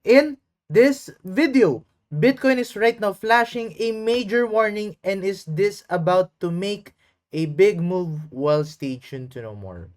In this video, Bitcoin is right now flashing a major warning, and is this about to make a big move? Well, stay tuned to know more.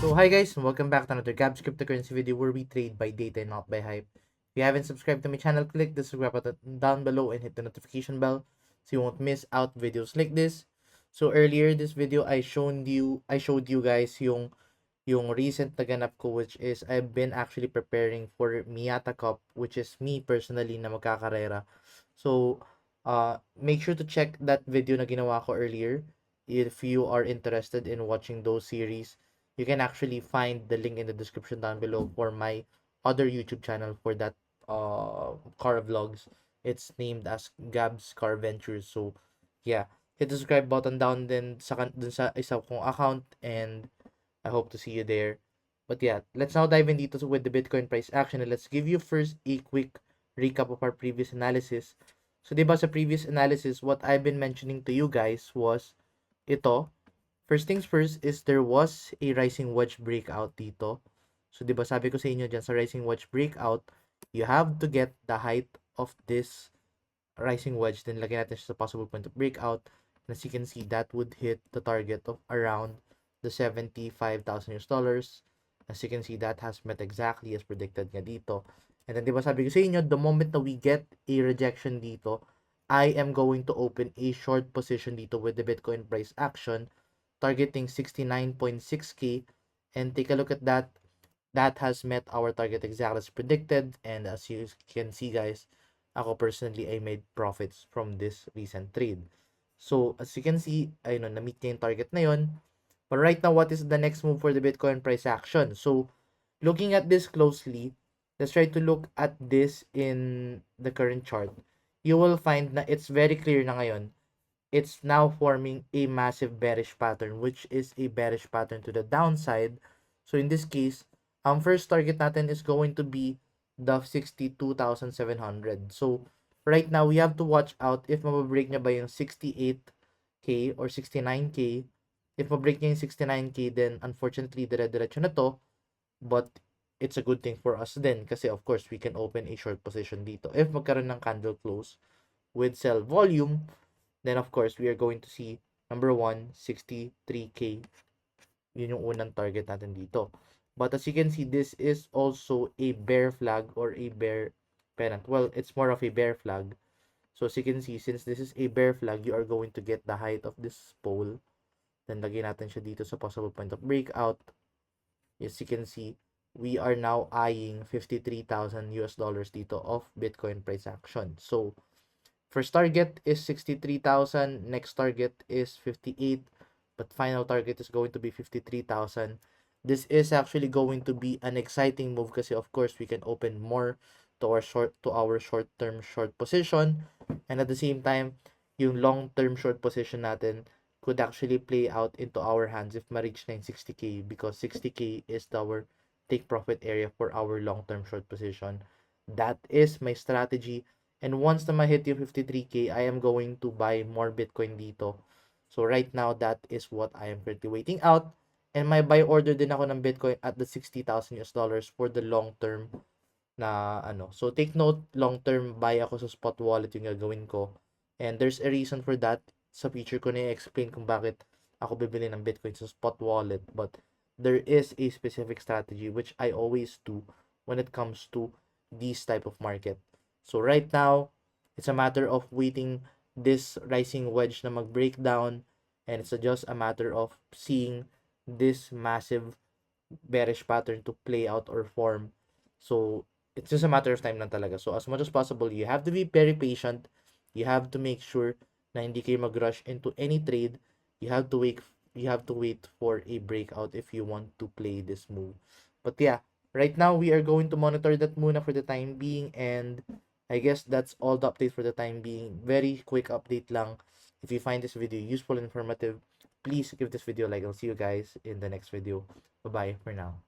So hi guys, and welcome back to another Gabs cryptocurrency video where we trade by data and not by hype. If you haven't subscribed to my channel, click the subscribe button down below and hit the notification bell so you won't miss out videos like this. So earlier this video I showed you guys yung recent na ganap ko, which is I've been actually preparing for Miata Cup, which is me personally na magkakarera. So make sure to check that video na ginawa ko earlier if you are interested in watching those series. You can actually find the link in the description down below for my other YouTube channel for that car vlogs. It's named as Gabs Car Ventures. So yeah, hit the subscribe button down then dun sa isa kong account, and I hope to see you there. But yeah, let's now dive in dito with the Bitcoin price action, and let's give you first a quick recap of our previous analysis. So, diba sa previous analysis, what I've been mentioning to you guys was ito. First things first is there was a rising wedge breakout dito. So, diba sabi ko sa inyo dyan sa rising wedge breakout, you have to get the height of this rising wedge. Then, lagyan natin siya sa possible point of breakout. And as you can see, that would hit the target of around the $75,000. As you can see, that has met exactly as predicted nga dito. And then, di ba sabi ko sa inyo, the moment na we get a rejection dito, I am going to open a short position dito with the Bitcoin price action, targeting 69.6K. And take a look at that. That has met our target exactly as predicted. And as you can see, guys, ako personally, I made profits from this recent trade. So, as you can see, ayun, na-meet niya yung target na yun. But right now, what is the next move for the Bitcoin price action? So, looking at this closely, let's try to look at this in the current chart. You will find na it's very clear na ngayon. It's now forming a massive bearish pattern, which is a bearish pattern to the downside. So, in this case, ang first target natin is going to be the 62,700. So, right now, we have to watch out if mababreak niya ba yung 68K or 69K. If mabreak niya yung 69K, then unfortunately, dire-diretso na to. But it's a good thing for us then kasi of course, we can open a short position dito. If magkaroon ng candle close with sell volume, then of course, we are going to see number 1, 63K. Yun yung unang target natin dito. But as you can see, this is also a bear flag or a bear pennant. Well, it's more of a bear flag. So as you can see, since this is a bear flag, you are going to get the height of this pole. Then lagyan natin siya dito sa possible point of breakout. As you can see, we are now eyeing 53,000 US dollars dito of Bitcoin price action. So first target is 63,000, next target is 58, but final target is going to be 53,000. This is actually going to be an exciting move kasi of course we can open more to our short-term short position, and at the same time yung long-term short position natin could actually play out into our hands if ma-reach na yung 60K, because 60K is our take profit area for our long-term short position. That is my strategy. And once na ma-hit yung 53K, I am going to buy more Bitcoin dito. So right now, that is what I am currently waiting out. And may buy order din ako ng Bitcoin at the 60,000 US dollars for the long term na ano. So take note, long term buy ako sa spot wallet yung gagawin ko. And there's a reason for that. Sa future ko na i-explain kung bakit ako bibili ng Bitcoin sa spot wallet. But there is a specific strategy which I always do when it comes to these type of market. So right now, it's a matter of waiting this rising wedge na mag-breakdown, and it's just a matter of seeing this massive bearish pattern to play out or form. So it's just a matter of time lang talaga. So as much as possible, you have to be very patient. You have to make sure na hindi kayo mag-rush into any trade. You have to wait for a breakout if you want to play this move. But yeah, Right now, we are going to monitor that muna for the time being, and I guess that's all the update for the time being. Very quick update lang. If you find this video useful and informative, please give this video a like. I'll see you guys in the next video. Bye-bye for now.